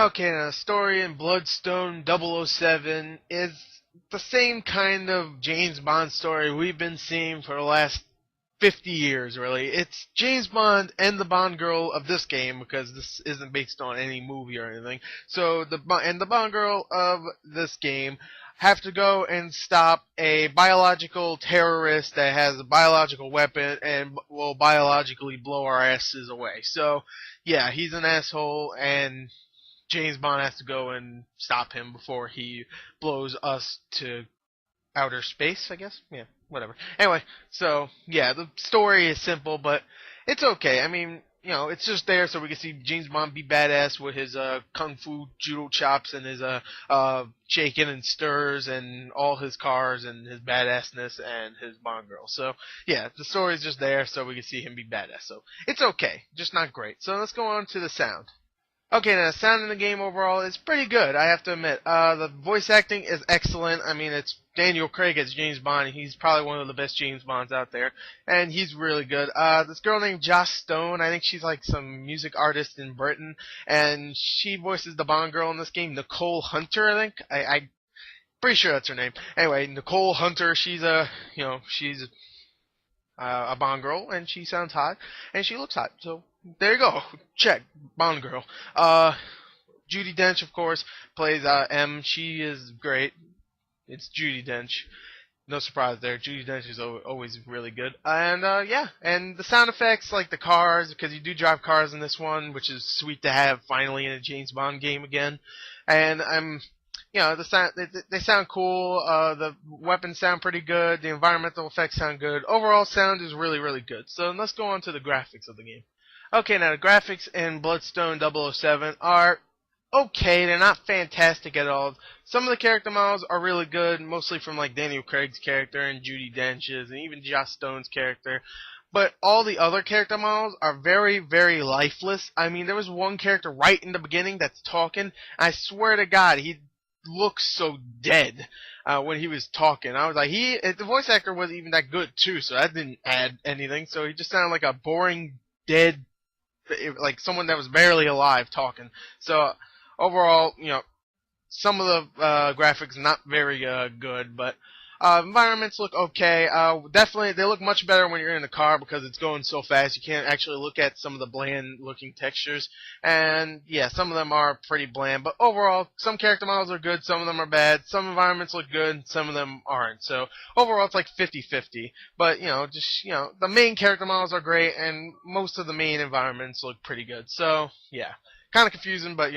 Okay, now the story in Bloodstone 007 is the same kind of James Bond story we've been seeing for the last 50 years, really. It's James Bond and the Bond girl of this game, because this isn't based on any movie or anything. So the Bond girl of this game have to go and stop a biological terrorist that has a biological weapon and will biologically blow our asses away. So, yeah, he's an asshole, and James Bond has to go and stop him before he blows us to outer space, I guess. Yeah, whatever. Anyway, so yeah, the story is simple, but it's okay. I mean, it's just there so we can see James Bond be badass with his kung fu judo chops and his shaking and stirs and all his cars and his badassness and his Bond girl. So yeah, the story is just there so we can see him be badass. So it's okay, just not great. So let's go on to the sound. Okay, now the sound in the game overall is pretty good, I have to admit. The voice acting is excellent. I mean, it's Daniel Craig as James Bond, and he's probably one of the best James Bonds out there, and he's really good. This girl named Joss Stone, I think she's like some music artist in Britain, and she voices the Bond girl in this game, Nicole Hunter, I think. I'm pretty sure that's her name. Anyway, Nicole Hunter, she's she's a Bond girl, and she sounds hot, and she looks hot, so there you go. Check. Bond girl. Judi Dench, of course, plays M. She is great. It's Judi Dench. No surprise there. Judi Dench is always really good. And, yeah. And the sound effects, like the cars, because you do drive cars in this one, which is sweet to have finally in a James Bond game again. And the sound, they sound cool. The weapons sound pretty good. The environmental effects sound good. Overall sound is really, really good. So let's go on to the graphics of the game. Okay, now the graphics in Bloodstone 007 are okay. They're not fantastic at all. Some of the character models are really good, mostly from like Daniel Craig's character and Judi Dench's and even Joss Stone's character. But all the other character models are very, very lifeless. I mean, there was one character right in the beginning that's talking. I swear to God, he looks so dead when he was talking. I was like, the voice actor wasn't even that good too, so that didn't add anything. So he just sounded like a boring, dead, like someone that was barely alive talking. So overall, some of the graphics not very good, but environments look okay. Definitely, they look much better when you're in the car because it's going so fast. You can't actually look at some of the bland-looking textures. And, yeah, some of them are pretty bland. But overall, some character models are good, some of them are bad. Some environments look good, some of them aren't. So, overall, it's like 50-50. But, the main character models are great, and most of the main environments look pretty good. So, yeah, kind of confusing, but,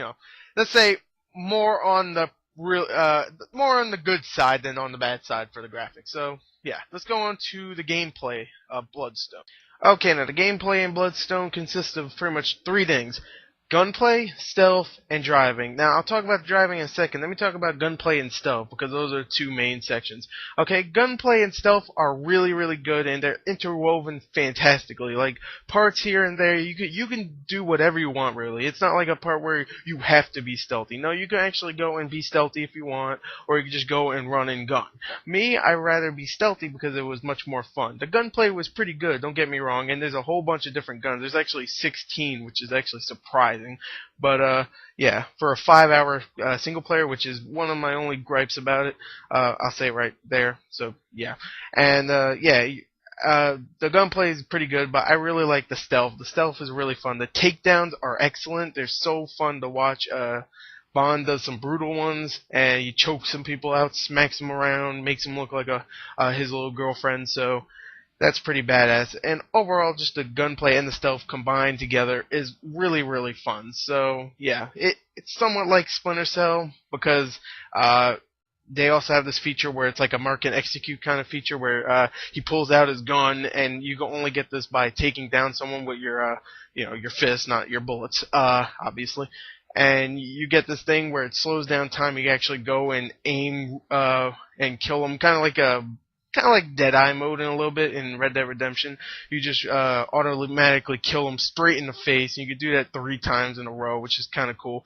let's say more on the more on the good side than on the bad side for the graphics. So, yeah, let's go on to the gameplay of Bloodstone. Okay, now the gameplay in Bloodstone consists of pretty much three things. Gunplay, stealth, and driving. Now, I'll talk about driving in a second. Let me talk about gunplay and stealth, because those are the two main sections. Okay, gunplay and stealth are really, really good, and they're interwoven fantastically. Like, parts here and there, you can do whatever you want, really. It's not like a part where you have to be stealthy. No, you can actually go and be stealthy if you want, or you can just go and run and gun. Me, I'd rather be stealthy because it was much more fun. The gunplay was pretty good, don't get me wrong, and there's a whole bunch of different guns. There's actually 16, which is actually surprising. But yeah, for a 5-hour single player, which is one of my only gripes about it, I'll say it right there. So yeah, and the gunplay is pretty good, but I really like the stealth. The stealth is really fun. The takedowns are excellent. They're so fun to watch. Bond does some brutal ones, and he chokes some people out, smacks them around, makes them look like his little girlfriend. So that's pretty badass. And overall, just the gunplay and the stealth combined together is really, really fun. So, yeah, it's somewhat like Splinter Cell because they also have this feature where it's like a mark and execute kind of feature where he pulls out his gun, and you can only get this by taking down someone with your fist, not your bullets, obviously. And you get this thing where it slows down time. You can actually go and aim and kill them, kind of like Deadeye mode in a little bit in Red Dead Redemption. You just automatically kill them straight in the face, and you can do that 3 times in a row, which is kind of cool.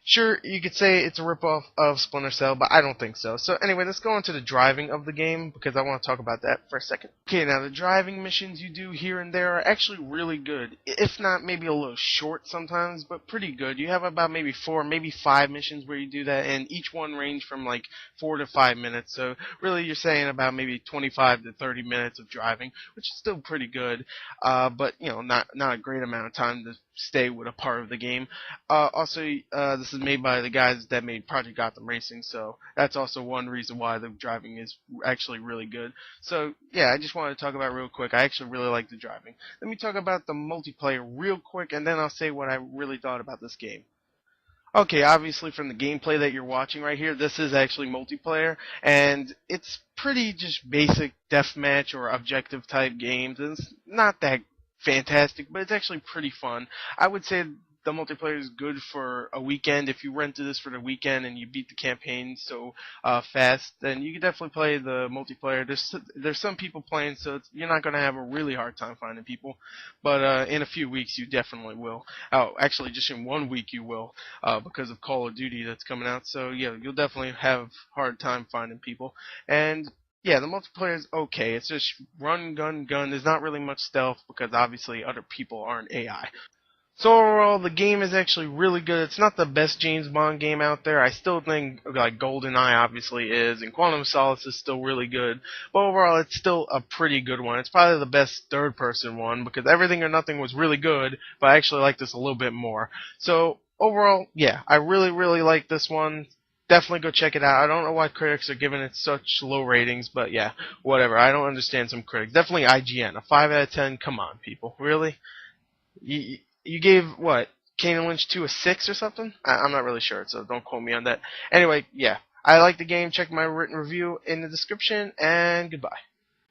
Sure, you could say it's a ripoff of Splinter Cell, but I don't think so. So anyway, let's go on to the driving of the game, because I want to talk about that for a second. Okay, now the driving missions you do here and there are actually really good. If not maybe a little short sometimes, but pretty good. You have about maybe 4, maybe 5 missions where you do that, and each one range from like 4 to 5 minutes. So really you're saying about maybe 25 to 30 minutes of driving, which is still pretty good. But not a great amount of time to stay with a part of the game. Also, this is made by the guys that made Project Gotham Racing, so that's also one reason why the driving is actually really good. So, yeah, I just wanted to talk about it real quick. I actually really like the driving. Let me talk about the multiplayer real quick, and then I'll say what I really thought about this game. Okay, obviously from the gameplay that you're watching right here, this is actually multiplayer, and it's pretty just basic deathmatch or objective type games. It's not that fantastic, but it's actually pretty fun. I would say the multiplayer is good for a weekend. If you rented this for the weekend and you beat the campaign so fast, then you can definitely play the multiplayer. There's some people playing, so you're not going to have a really hard time finding people, but in a few weeks you definitely will. Oh, actually, just in 1 week you will, because of Call of Duty that's coming out. So yeah, you'll definitely have hard time finding people. And yeah, the multiplayer is okay. It's just run, gun, gun. There's not really much stealth because obviously other people aren't AI. So overall, the game is actually really good. It's not the best James Bond game out there. I still think like GoldenEye obviously is, and Quantum of Solace is still really good. But overall, it's still a pretty good one. It's probably the best third-person one because Everything or Nothing was really good, but I actually like this a little bit more. So overall, yeah, I really, really like this one. Definitely go check it out. I don't know why critics are giving it such low ratings, but yeah, whatever. I don't understand some critics. Definitely IGN. A 5 out of 10. Come on, people. Really? You gave what? Kane and Lynch 2 a 6 or something? I'm not really sure, so don't quote me on that. Anyway, yeah. I like the game. Check my written review in the description, and goodbye.